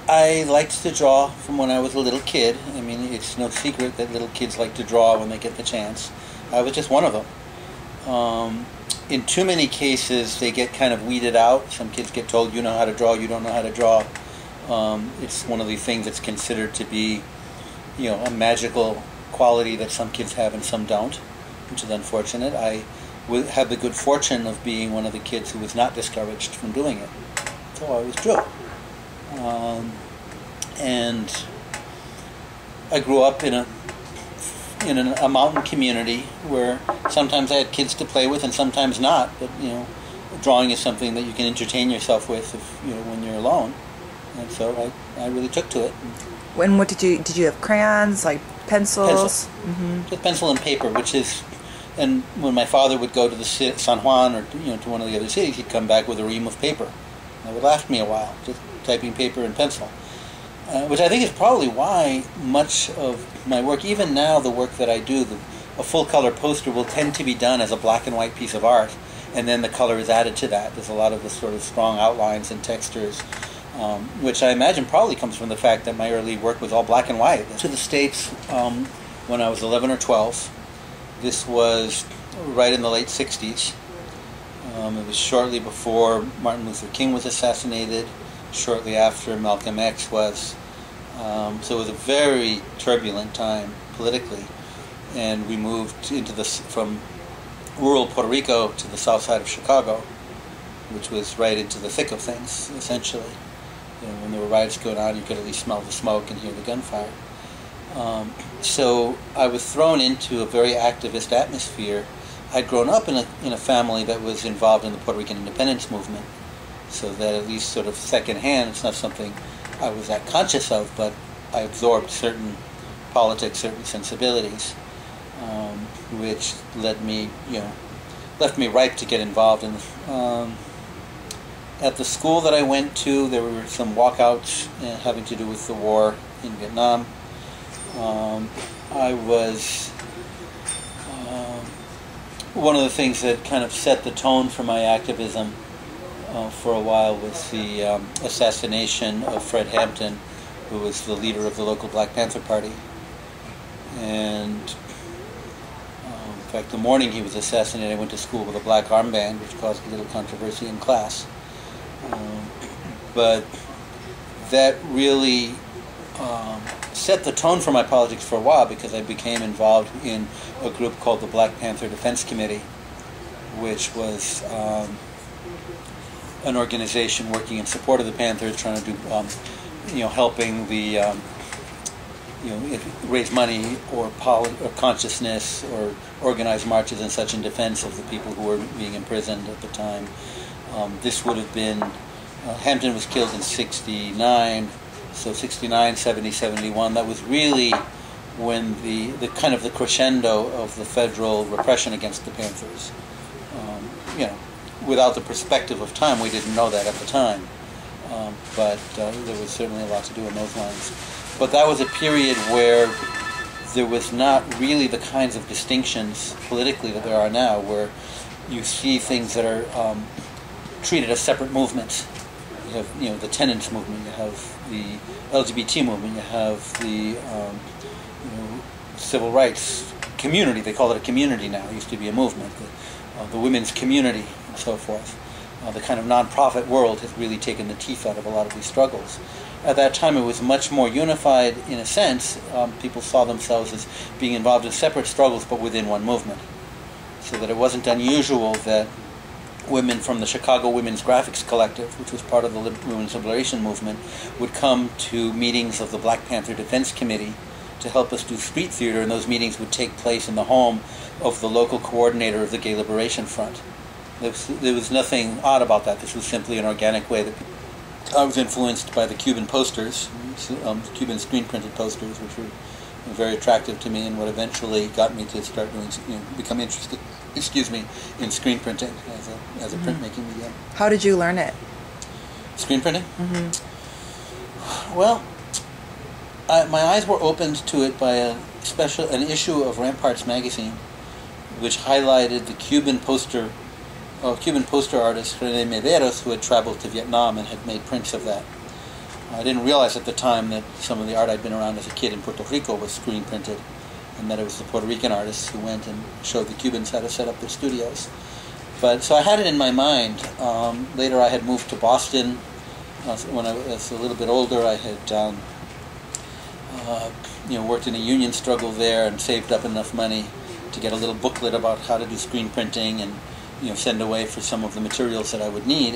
I liked to draw from when I was a little kid. I mean, it's no secret that little kids like to draw when they get the chance. I was just one of them. In too many cases, they get kind of weeded out. Some kids get told, you know how to draw, you don't know how to draw. It's one of the things that's considered to be, a magical quality that some kids have and some don't, which is unfortunate. I had the good fortune of being one of the kids who was not discouraged from doing it. So I always drew. And I grew up in a mountain community where sometimes I had kids to play with and sometimes not. But drawing is something that you can entertain yourself with when you're alone. And so I really took to it. What did you have crayons, like pencils? Pencil. Mm-hmm. Just pencil and paper, which is. And when my father would go to the San Juan or to one of the other cities, he'd come back with a ream of paper. That would last me a while, just typing paper and pencil. Which I think is probably why much of my work, even now the work that I do, a full-color poster will tend to be done as a black and white piece of art, and then the color is added to that. There's a lot of the sort of strong outlines and textures, which I imagine probably comes from the fact that my early work was all black and white. To the States when I was 11 or 12. This was right in the late 60s. It was shortly before Martin Luther King was assassinated, shortly after Malcolm X was. So it was a very turbulent time politically. And we moved from rural Puerto Rico to the south side of Chicago, which was right into the thick of things, essentially. When there were riots going on, you could at least smell the smoke and hear the gunfire. So I was thrown into a very activist atmosphere. I'd grown up in a family that was involved in the Puerto Rican independence movement, so that at least sort of secondhand, it's not something I was that conscious of, but I absorbed certain politics, certain sensibilities, which left me ripe to get involved in. At the school that I went to, there were some walkouts having to do with the war in Vietnam. I was one of the things that kind of set the tone for my activism for a while was the assassination of Fred Hampton, who was the leader of the local Black Panther Party. And in fact, the morning he was assassinated, I went to school with a black armband, which caused a little controversy in class. But that really set the tone for my politics for a while, because I became involved in a group called the Black Panther Defense Committee, which was an organization working in support of the Panthers, trying to do, helping the, raise money or consciousness or organize marches and such in defense of the people who were being imprisoned at the time. This would have been, Hampton was killed in '69. So 69, 70, 71, that was really when the kind of the crescendo of the federal repression against the Panthers. Without the perspective of time, we didn't know that at the time. But there was certainly a lot to do in those lines. But that was a period where there was not really the kinds of distinctions politically that there are now, where you see things that are treated as separate movements. You have, the tenants movement, you have the LGBT movement, you have the civil rights community. They call it a community now. It used to be a movement. The women's community and so forth. The kind of non-profit world has really taken the teeth out of a lot of these struggles. At that time, it was much more unified in a sense. People saw themselves as being involved in separate struggles, but within one movement. So that it wasn't unusual that women from the Chicago Women's Graphics Collective, which was part of the Women's Liberation Movement, would come to meetings of the Black Panther Defense Committee to help us do street theater, and those meetings would take place in the home of the local coordinator of the Gay Liberation Front. There was nothing odd about that. This was simply an organic way that I was influenced by the Cuban posters, Cuban screen-printed posters, which were very attractive to me, and what eventually got me to start doing, become interested, in screen printing as a printmaking medium. How did you learn it? Screen printing? Mm-hmm. Well, my eyes were opened to it by an issue of Ramparts magazine, which highlighted the Cuban poster artist René Mederos, who had traveled to Vietnam and had made prints of that. I didn't realize at the time that some of the art I'd been around as a kid in Puerto Rico was screen printed, and that it was the Puerto Rican artists who went and showed the Cubans how to set up their studios. But so I had it in my mind. Later, I had moved to Boston. When I was a little bit older, I had worked in a union struggle there and saved up enough money to get a little booklet about how to do screen printing and send away for some of the materials that I would need.